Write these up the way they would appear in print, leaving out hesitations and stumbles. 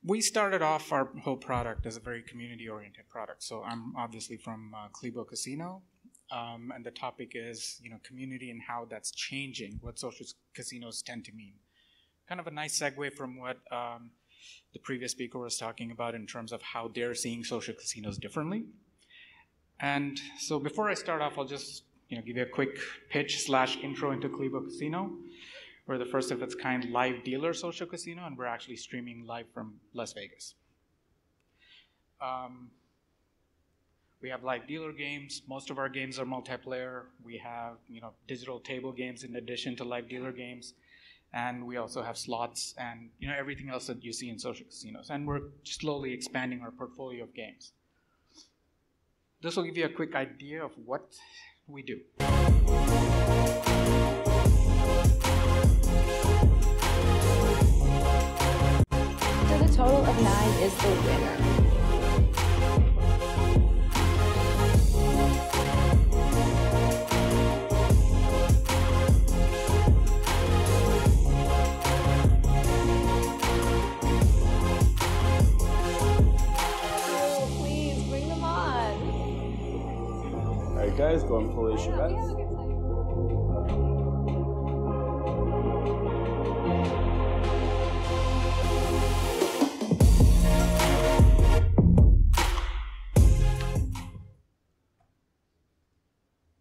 we started off our whole product as a very community-oriented product. So I'm obviously from Klebo Casino, and the topic is, community and how that's changing, what social casinos tend to mean. Kind of a nice segue from what the previous speaker was talking about in terms of how they're seeing social casinos differently. And so before I start off, I'll just give you a quick pitch / intro into Klebo Casino. We're the first of its kind live dealer social casino, and we're actually streaming live from Las Vegas. We have live dealer games. Most of our games are multiplayer. We have digital table games in addition to live dealer games. And we also have slots and everything else that you see in social casinos. And we're slowly expanding our portfolio of games. This will give you a quick idea of what we do. So the total of 9 is the winner. Guys, go and place your bets.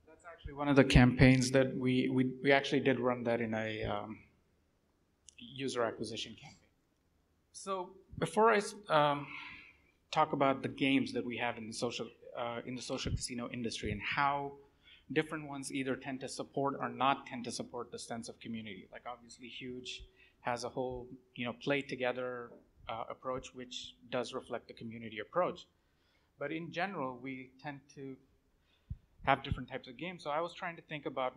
That's actually one of the campaigns that we actually did run that in a user acquisition campaign. So before I talk about the games that we have in the social casino industry and how different ones either tend to support or not tend to support the sense of community. Like obviously Huge has a whole, play together approach, which does reflect the community approach. But in general, we tend to have different types of games. So I was trying to think about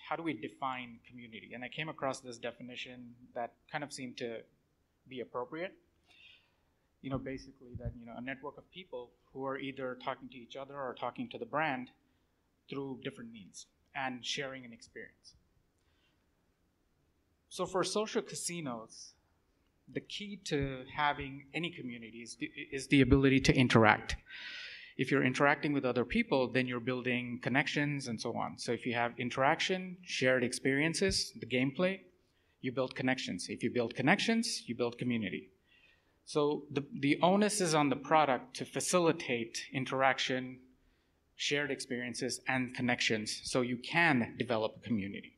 how do we define community? And I came across this definition that kind of seemed to be appropriate. Basically that, a network of people who are either talking to each other or talking to the brand through different means and sharing an experience. So for social casinos, the key to having any community is the ability to interact. If you're interacting with other people, then you're building connections and so on. So if you have interaction, shared experiences, the gameplay, you build connections. If you build connections, you build community. So the onus is on the product to facilitate interaction, shared experiences, and connections so you can develop a community.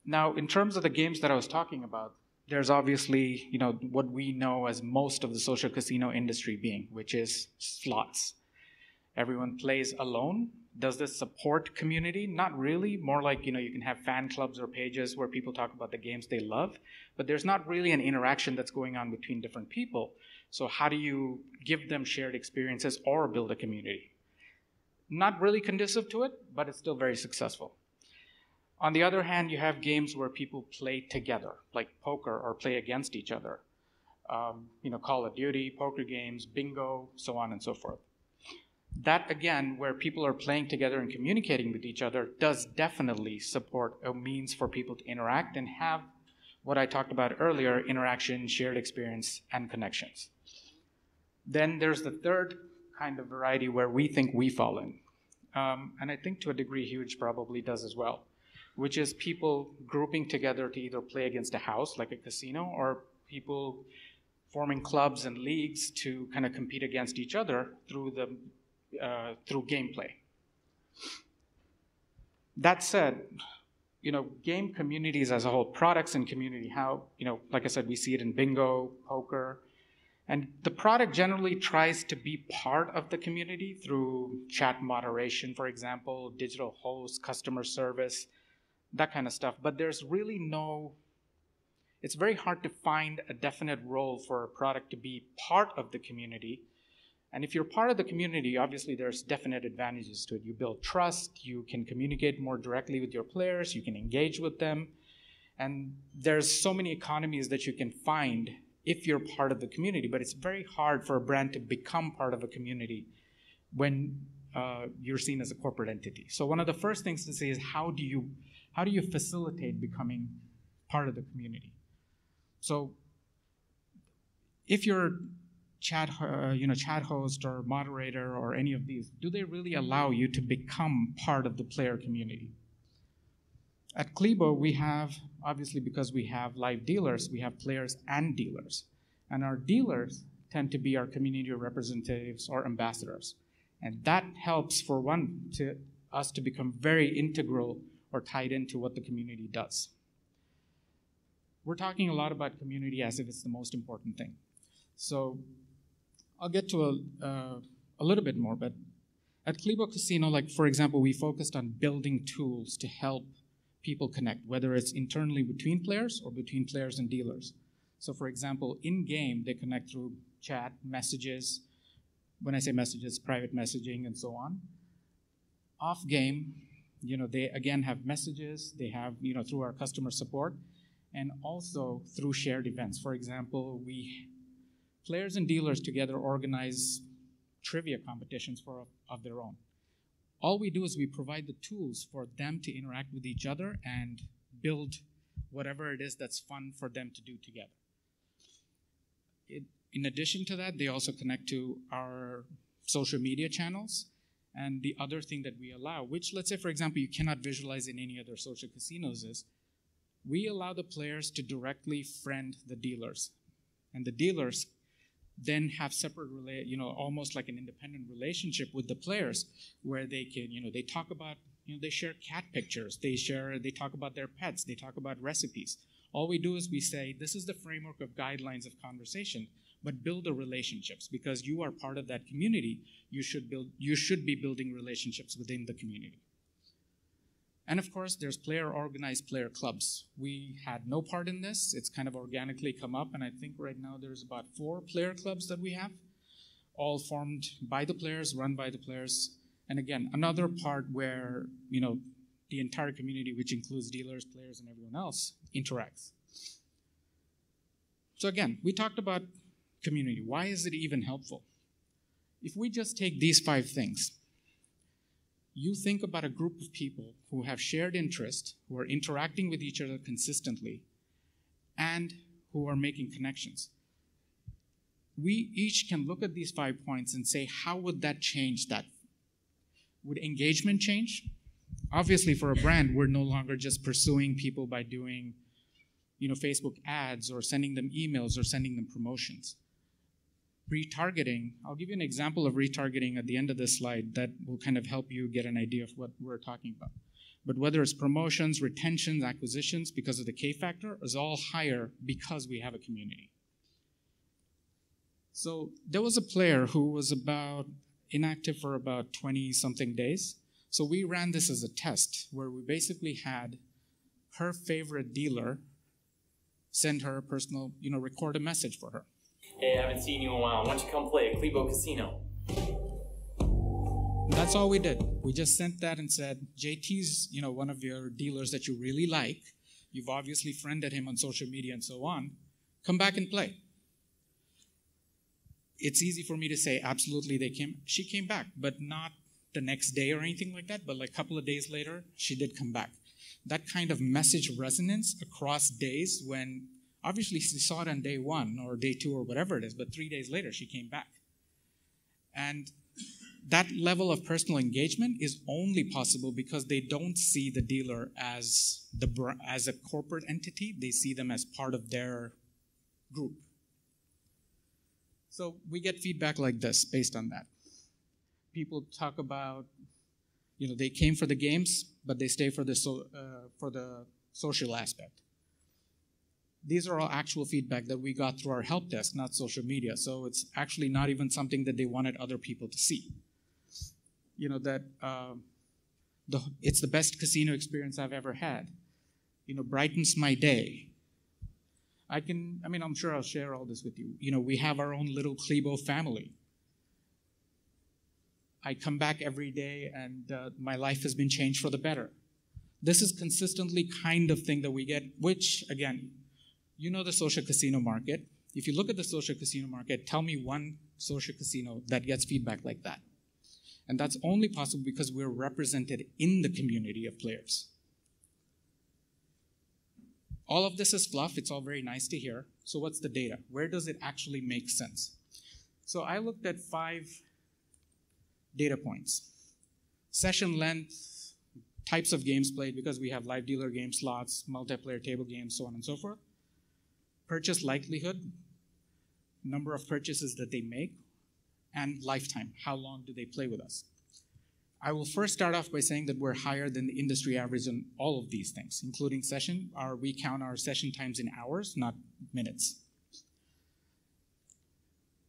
Now, in terms of the games that I was talking about, there's obviously, what we know as most of the social casino industry being, which is slots. Everyone plays alone. Does this support community? Not really. More like, you can have fan clubs or pages where people talk about the games they love, but there's not really an interaction that's going on between different people. So how do you give them shared experiences or build a community? Not really conducive to it, but it's still very successful. On the other hand, you have games where people play together, like poker or play against each other. Call of Duty, poker games, bingo, so on and so forth. That, again, where people are playing together and communicating with each other, does definitely support a means for people to interact and have what I talked about earlier, interaction, shared experience, and connections. Then there's the third kind of variety where we think we fall in. And I think to a degree Huge probably does as well, which is people grouping together to either play against a house, like a casino, or people forming clubs and leagues to kind of compete against each other through gameplay. That said, game communities as a whole, products and community, how, like I said, we see it in bingo, poker, and the product generally tries to be part of the community through chat moderation, for example, digital hosts, customer service, that kind of stuff. But there's really it's very hard to find a definite role for a product to be part of the community. And if you're part of the community, obviously there's definite advantages to it. You build trust, you can communicate more directly with your players, you can engage with them. And there's so many economies that you can find if you're part of the community, but it's very hard for a brand to become part of a community when you're seen as a corporate entity. So one of the first things to say is how do you facilitate becoming part of the community? So if you're chat host or moderator or any of these, do they really allow you to become part of the player community? At Klebo, we have, obviously because we have live dealers, we have players and dealers. And our dealers tend to be our community representatives or ambassadors. And that helps, for one, to us to become very integral or tied into what the community does. We're talking a lot about community as if it's the most important thing. So I'll get to a little bit more, but at Klebo Casino, like for example, we focused on building tools to help people connect, whether it's internally between players or between players and dealers. So for example, in-game, they connect through chat, messages. When I say messages, private messaging and so on. Off-game, they again have messages, they have, through our customer support, and also through shared events. For example, players and dealers together organize trivia competitions of their own. All we do is we provide the tools for them to interact with each other and build whatever it is that's fun for them to do together. In addition to that, they also connect to our social media channels. And the other thing that we allow, which let's say, for example, you cannot visualize in any other social casinos, is we allow the players to directly friend the dealers. And the dealers then have separate, almost like an independent relationship with the players, where they can, they talk about, they share cat pictures, they talk about their pets, they talk about recipes. All we do is we say, this is the framework of guidelines of conversation, but build the relationships, because you are part of that community. You should be building relationships within the community. And of course, there's organized player clubs. We had no part in this. It's kind of organically come up, and I think right now there's about 4 player clubs that we have, all formed by the players, run by the players. And again, another part where, the entire community, which includes dealers, players, and everyone else, interacts. So again, we talked about community. Why is it even helpful? If we just take these 5 things, you think about a group of people who have shared interest, who are interacting with each other consistently, and who are making connections. We each can look at these 5 points and say, how would that change that? Would engagement change? Obviously, for a brand, we're no longer just pursuing people by doing, Facebook ads or sending them emails or sending them promotions. Retargeting, I'll give you an example of retargeting at the end of this slide that will kind of help you get an idea of what we're talking about. But whether it's promotions, retentions, acquisitions, because of the K factor, is all higher because we have a community. So there was a player who was inactive for about 20-something days. So we ran this as a test where we basically had her favorite dealer send her a personal, record a message for her. Hey, I haven't seen you in a while. Why don't you come play at Klebo Casino? That's all we did. We just sent that and said, JT's, one of your dealers that you really like. You've obviously friended him on social media and so on. Come back and play. It's easy for me to say, absolutely, she came back, but not the next day or anything like that, but like a couple of days later, she did come back. That kind of message resonance across days when obviously she saw it on day 1 or day 2 or whatever it is, but 3 days later she came back. And that level of personal engagement is only possible because they don't see the dealer as a corporate entity. They see them as part of their group. So we get feedback like this based on that. People talk about, they came for the games, but they stay for the social aspect. These are all actual feedback that we got through our help desk, not social media. So it's actually not even something that they wanted other people to see. It's the best casino experience I've ever had. Brightens my day. I'm sure I'll share all this with you. We have our own little Klebo family. I come back every day and my life has been changed for the better. This is consistently kind of thing that we get, which, again, the social casino market. If you look at the social casino market, tell me one social casino that gets feedback like that. And that's only possible because we're represented in the community of players. All of this is fluff. It's all very nice to hear. So what's the data? Where does it actually make sense? So I looked at 5 data points. Session length, types of games played, because we have live dealer game slots, multiplayer table games, so on and so forth. Purchase likelihood, number of purchases that they make, and lifetime. How long do they play with us? I will first start off by saying that we're higher than the industry average on all of these things, including session. We count our session times in hours, not minutes.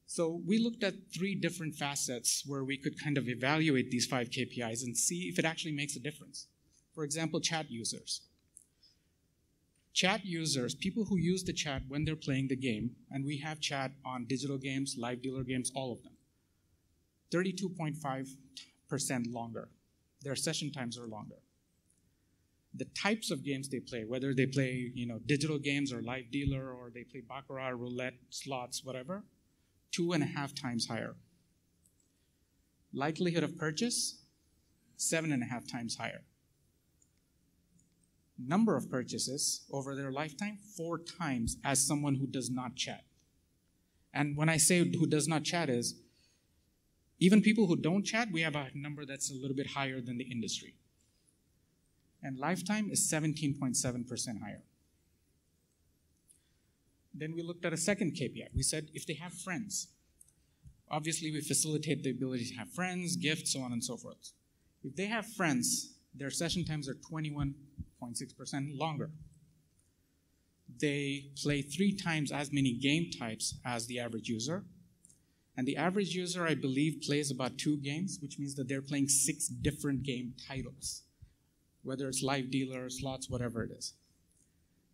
So we looked at 3 different facets where we could kind of evaluate these 5 KPIs and see if it actually makes a difference. For example, chat users. Chat users, people who use the chat when they're playing the game, and we have chat on digital games, live dealer games, all of them. 32.5% longer. Their session times are longer. The types of games they play, whether they play digital games or live dealer, or they play baccarat, roulette, slots, whatever, 2.5 times higher. Likelihood of purchase, 7.5 times higher. Number of purchases over their lifetime, 4 times as someone who does not chat. And when I say who does not chat is, even people who don't chat, we have a number that's a little bit higher than the industry. And lifetime is 17.7% higher. Then we looked at a second KPI. We said if they have friends. Obviously, we facilitate the ability to have friends, gifts, so on and so forth. If they have friends, their session times are 21.6% longer. They play 3 times as many game types as the average user. And the average user, I believe, plays about 2 games, which means that they're playing 6 different game titles, whether it's live dealer, slots, whatever it is.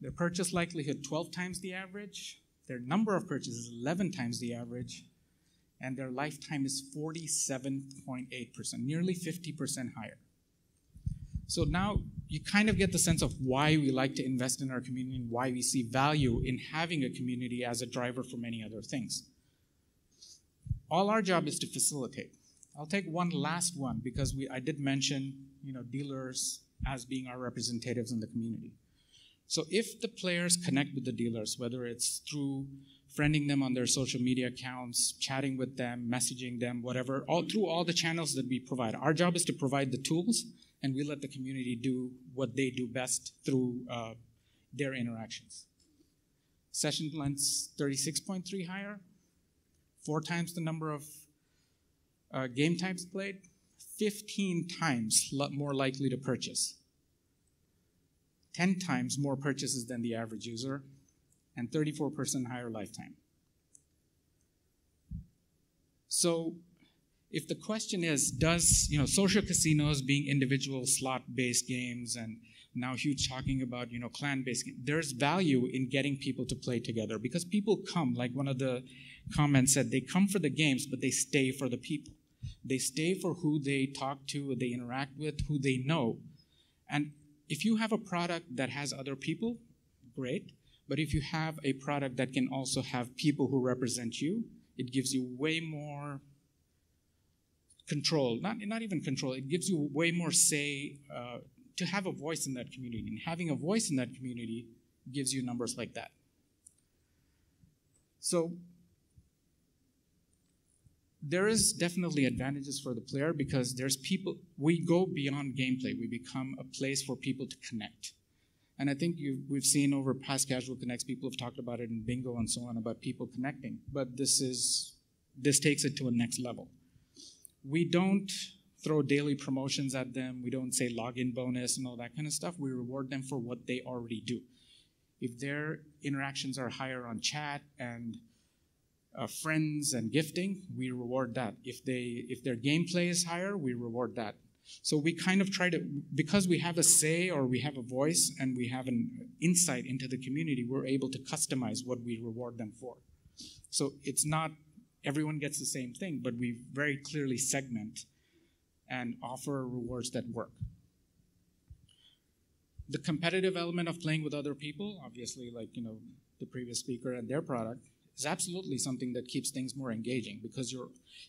Their purchase likelihood, 12 times the average. Their number of purchases, 11 times the average. And their lifetime is 47.8%, nearly 50% higher. So now you kind of get the sense of why we like to invest in our community and why we see value in having a community as a driver for many other things. All our job is to facilitate. I'll take one last one because I did mention dealers as being our representatives in the community. So if the players connect with the dealers, whether it's through friending them on their social media accounts, chatting with them, messaging them, whatever, through all the channels that we provide. Our job is to provide the tools, and we let the community do what they do best through their interactions. Session lengths 36.3 higher, 4 times the number of game types played, 15 times more likely to purchase, 10 times more purchases than the average user, and 34% higher lifetime. So if the question is, does social casinos being individual slot-based games, and now Hugh's talking about clan-based games, there's value in getting people to play together because people come, like one of the comments said, they come for the games, but they stay for the people. They stay for who they talk to, who they interact with, who they know. And if you have a product that has other people, great. But if you have a product that can also have people who represent you, it gives you way more control. Not even control, it gives you way more say to have a voice in that community. And having a voice in that community gives you numbers like that. So there is definitely advantages for the player because there's people, we go beyond gameplay. We become a place for people to connect. And I think we've seen over past Casual Connects, people have talked about it in bingo and so on, about people connecting. But this takes it to a next level. We don't throw daily promotions at them. We don't say login bonus and all that kind of stuff. We reward them for what they already do. If their interactions are higher on chat and friends and gifting, we reward that. If their gameplay is higher, we reward that. So we kind of try to, because we have a say or we have a voice and we have an insight into the community, we're able to customize what we reward them for. So it's not everyone gets the same thing, but we very clearly segment and offer rewards that work. The competitive element of playing with other people, obviously like the previous speaker and their product, is absolutely something that keeps things more engaging because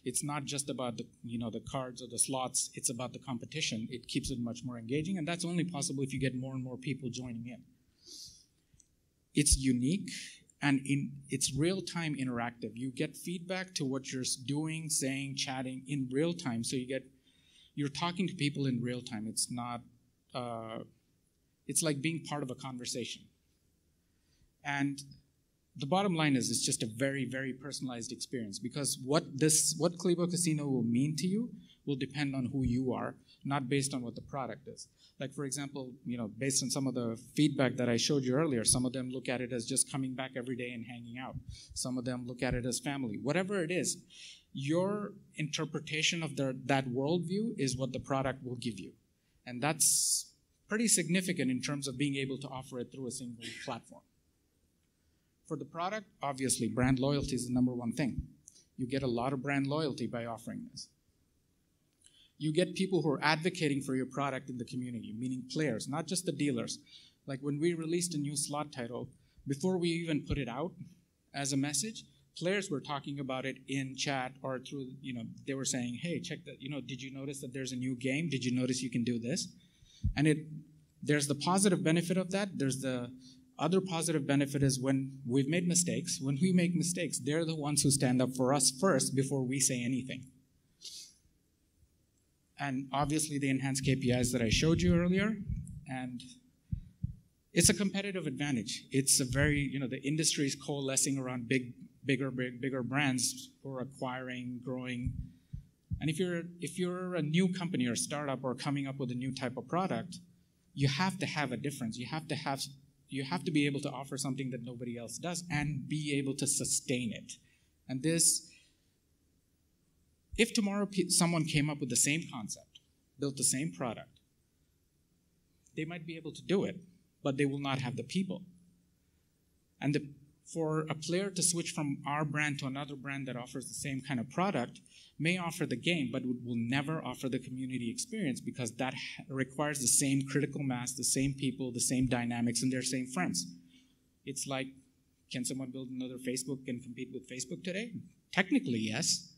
it's not just about the cards or the slots, it's about the competition. It keeps it much more engaging, and that's only possible if you get more and more people joining in. it's unique and it's real-time interactive. You get feedback to what you're doing, saying, chatting in real time. So you're talking to people in real time. It's not, it's like being part of a conversation. And the bottom line is it's just a very, very personalized experience, because what Klibo Casino will mean to you will depend on who you are, not based on what the product is. Like, for example, based on some of the feedback that I showed you earlier, some of them look at it as just coming back every day and hanging out. Some of them look at it as family. Whatever it is, your interpretation of that worldview is what the product will give you. And that's pretty significant in terms of being able to offer it through a single platform. For the product, obviously, brand loyalty is the number one thing. You get a lot of brand loyalty by offering this. You get people who are advocating for your product in the community, meaning players, not just the dealers. Like when we released a new slot title, before we even put it out as a message, players were talking about it in chat or through, they were saying, hey, check that, did you notice that there's a new game? Did you notice you can do this? And there's the positive benefit of that. There's the other positive benefit is when we've made mistakes. When we make mistakes, they're the ones who stand up for us first before we say anything. And obviously the enhanced KPIs that I showed you earlier, and it's a competitive advantage. It's a very, the industry is coalescing around bigger brands who are acquiring, growing. And if you're a new company or startup or coming up with a new type of product, you have to have a difference. You have to be able to offer something that nobody else does and be able to sustain it. And if tomorrow someone came up with the same concept, built the same product, they might be able to do it, but they will not have the people. And for a player to switch from our brand to another brand that offers the same kind of product may offer the game, but it will never offer the community experience, because that requires the same critical mass, the same people, the same dynamics, and their same friends. It's like, can someone build another Facebook and compete with Facebook today? Technically, yes,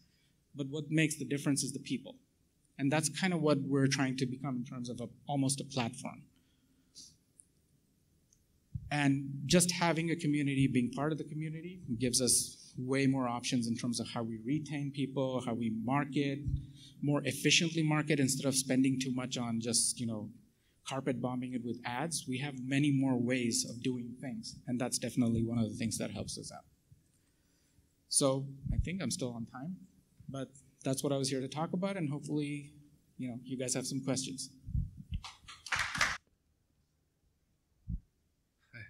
but what makes the difference is the people. And that's kind of what we're trying to become in terms of almost a platform. And just having a community, being part of the community, gives us way more options in terms of how we retain people, how we market, more efficiently market instead of spending too much on just, carpet bombing it with ads. We have many more ways of doing things, and that's definitely one of the things that helps us out. So I think I'm still on time, but that's what I was here to talk about, and hopefully, you guys have some questions.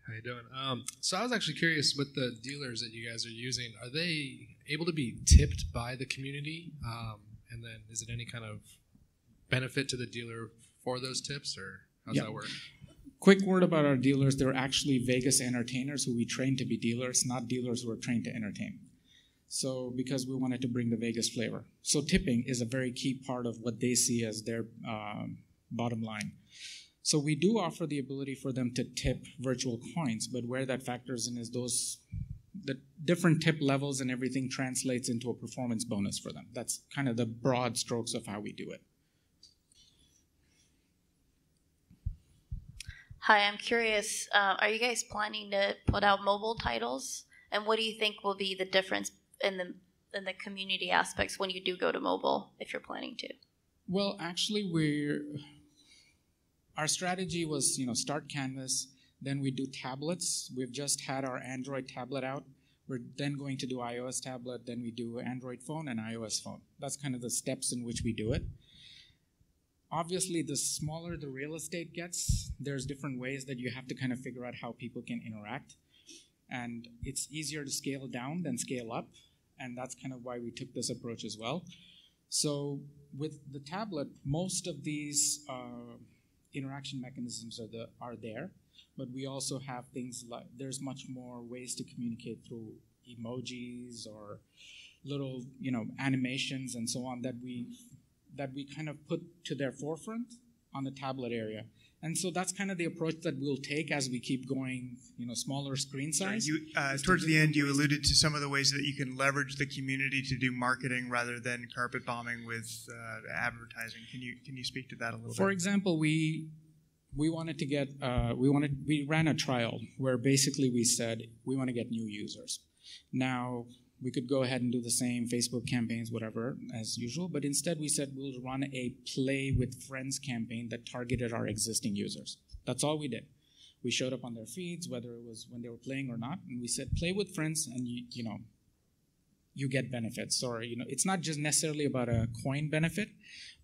How you doing? So I was actually curious, with the dealers that you guys are using, are they able to be tipped by the community? And then is it any kind of benefit to the dealer for those tips, or how's that work? Quick word about our dealers. They're actually Vegas entertainers who we train to be dealers, not dealers who are trained to entertain. So because we wanted to bring the Vegas flavor. So tipping is a very key part of what they see as their bottom line. So we do offer the ability for them to tip virtual coins, but where that factors in is the different tip levels and everything translates into a performance bonus for them. That's kind of the broad strokes of how we do it. Hi, I'm curious, are you guys planning to put out mobile titles? And what do you think will be the difference in the community aspects when you do go to mobile, if you're planning to? Well, actually, our strategy was, start Canvas, then we do tablets. We've just had our Android tablet out. We're then going to do iOS tablet, then we do Android phone and iOS phone. That's kind of the steps in which we do it. Obviously, the smaller the real estate gets, there's different ways that you have to kind of figure out how people can interact. And it's easier to scale down than scale up. And that's kind of why we took this approach as well. So with the tablet, most of these interaction mechanisms are there, but we also have things like, there's much more ways to communicate through emojis or little, animations and so on that we kind of put to their forefront on the tablet area. And so that's kind of the approach that we'll take as we keep going, smaller screen size. Towards the end, you alluded to some of the ways that you can leverage the community to do marketing rather than carpet bombing with advertising. Can you speak to that a little bit? For example, we ran a trial where basically we said we want to get new users. Now, we could go ahead and do the same Facebook campaigns, whatever, as usual, but instead we said we'll run a play with friends campaign that targeted our existing users. That's all we did. We showed up on their feeds, whether it was when they were playing or not, and we said play with friends and you get benefits. Or, it's not just necessarily about a coin benefit,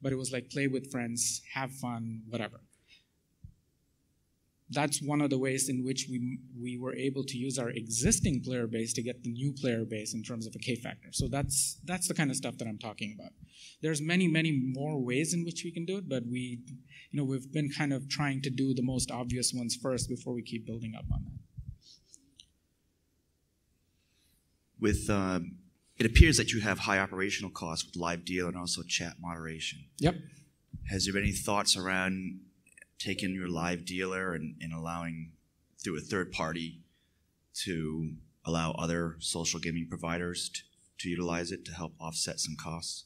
but it was like play with friends, have fun, whatever. That's one of the ways in which we were able to use our existing player base to get the new player base in terms of a K factor. So that's the kind of stuff that I'm talking about. There's many, many more ways in which we can do it, but we've been kind of trying to do the most obvious ones first before we keep building up on that. With it appears that you have high operational costs with live deal and also chat moderation. Yep. Has there been any thoughts around taking your live dealer and allowing through a third party to allow other social gaming providers to utilize it to help offset some costs?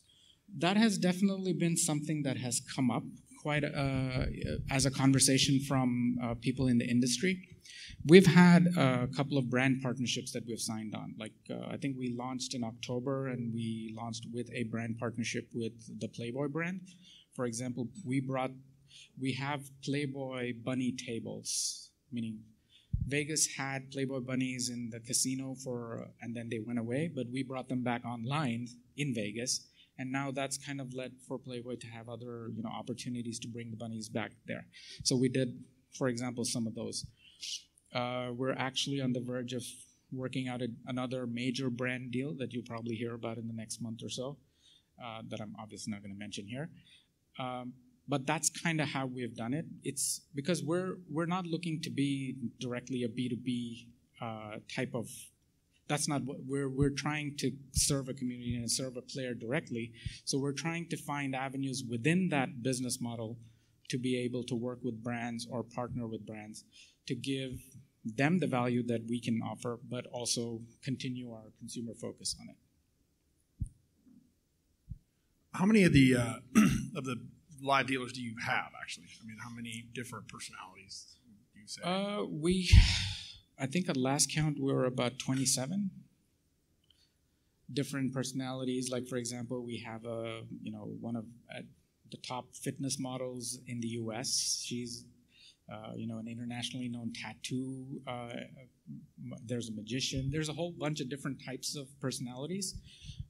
That has definitely been something that has come up quite as a conversation from people in the industry. We've had a couple of brand partnerships that we've signed on. Like I think we launched in October, and we launched with a brand partnership with the Playboy brand. For example, we have Playboy bunny tables, meaning Vegas had Playboy bunnies in the casino and then they went away, but we brought them back online in Vegas, and now that's kind of led for Playboy to have other opportunities to bring the bunnies back there. So we did, for example, some of those. We're actually on the verge of working out another major brand deal that you'll probably hear about in the next month or so, that I'm obviously not going to mention here. But that's kind of how we've done it. It's because we're not looking to be directly a B2B type of. That's not what we're trying to serve a community and serve a player directly. So we're trying to find avenues within that business model to be able to work with brands or partner with brands to give them the value that we can offer, but also continue our consumer focus on it. How many of the live dealers do you have, actually? I mean, how many different personalities do you say? I think at last count we were about 27 different personalities. Like, for example, we have one of the top fitness models in the U.S. She's an internationally known tattoo. There's a magician. There's a whole bunch of different types of personalities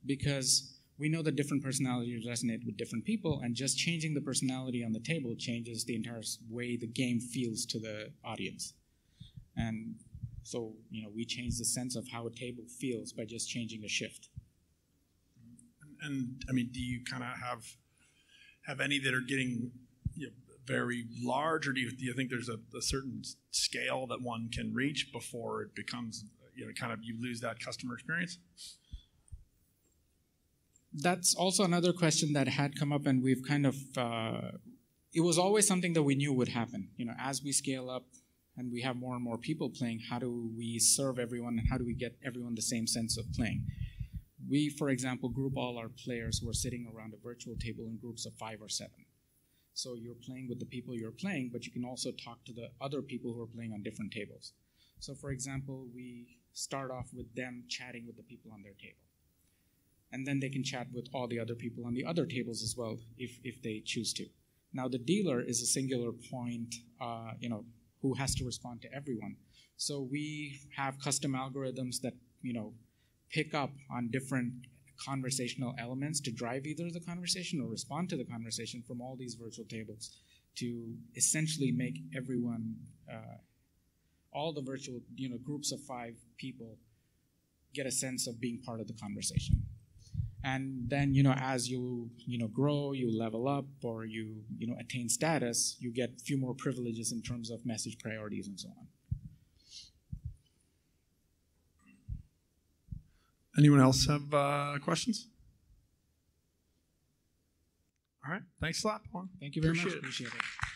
because we know that different personalities resonate with different people, and just changing the personality on the table changes the entire way the game feels to the audience. And so, we change the sense of how a table feels by just changing a shift. And I mean, do you kind of have any that are getting very large, or do you think there's a certain scale that one can reach before it becomes you lose that customer experience? That's also another question that had come up, and we've kind of it was always something that we knew would happen. As we scale up and we have more and more people playing, how do we serve everyone and how do we get everyone the same sense of playing? We, for example, group all our players who are sitting around a virtual table in groups of 5 or 7. So you're playing with the people you're playing, but you can also talk to the other people who are playing on different tables. So, for example, we start off with them chatting with the people on their table. And then they can chat with all the other people on the other tables as well, if they choose to. Now, the dealer is a singular point, who has to respond to everyone. So we have custom algorithms that, pick up on different conversational elements to drive either the conversation or respond to the conversation from all these virtual tables to essentially make everyone, all the virtual, groups of 5 people get a sense of being part of the conversation. And then, as you, grow, you level up, or you attain status, you get a few more privileges in terms of message priorities and so on. Anyone else have questions? All right. Thanks a lot, Pawan. Thank you very much. Appreciate it.